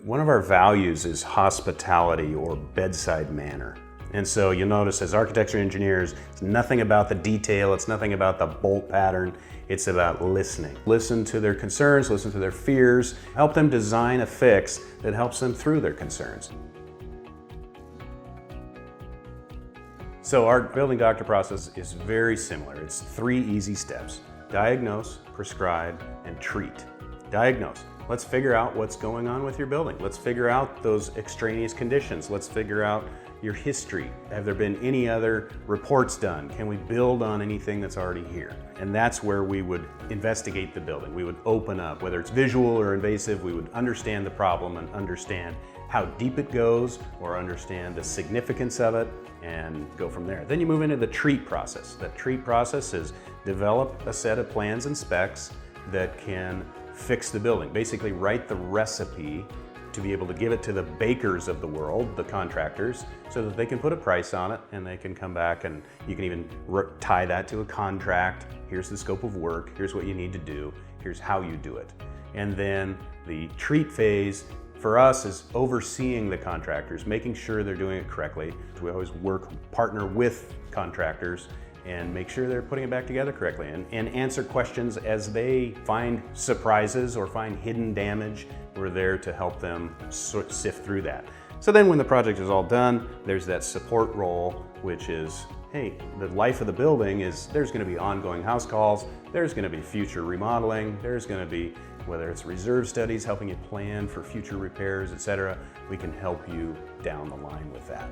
One of our values is hospitality or bedside manner. And so you'll notice as architecture engineers, it's nothing about the detail, it's nothing about the bolt pattern, it's about listening. Listen to their concerns, listen to their fears, help them design a fix that helps them through their concerns. So our building doctor process is very similar. It's 3 easy steps: diagnose, prescribe, and treat. Diagnose. Let's figure out what's going on with your building. Let's figure out those extraneous conditions. Let's figure out your history. Have there been any other reports done? Can we build on anything that's already here? And that's where we would investigate the building. We would open up, whether it's visual or invasive, we would understand the problem and understand how deep it goes or understand the significance of it and go from there. Then you move into the treat process. That treat process is develop a set of plans and specs that can fix the building. Basically write the recipe to be able to give it to the bakers of the world, the contractors, so that they can put a price on it and they can come back and you can even tie that to a contract. Here's the scope of work, here's what you need to do, here's how you do it. And then the treat phase for us is overseeing the contractors, making sure they're doing it correctly. We always partner with contractors and make sure they're putting it back together correctly and answer questions as they find surprises or find hidden damage. We're there to help them sift through that. So then when the project is all done, there's that support role, which is, hey, the life of the building is there's going to be ongoing house calls, there's going to be future remodeling, there's going to be, whether it's reserve studies, helping you plan for future repairs, etc. We can help you down the line with that.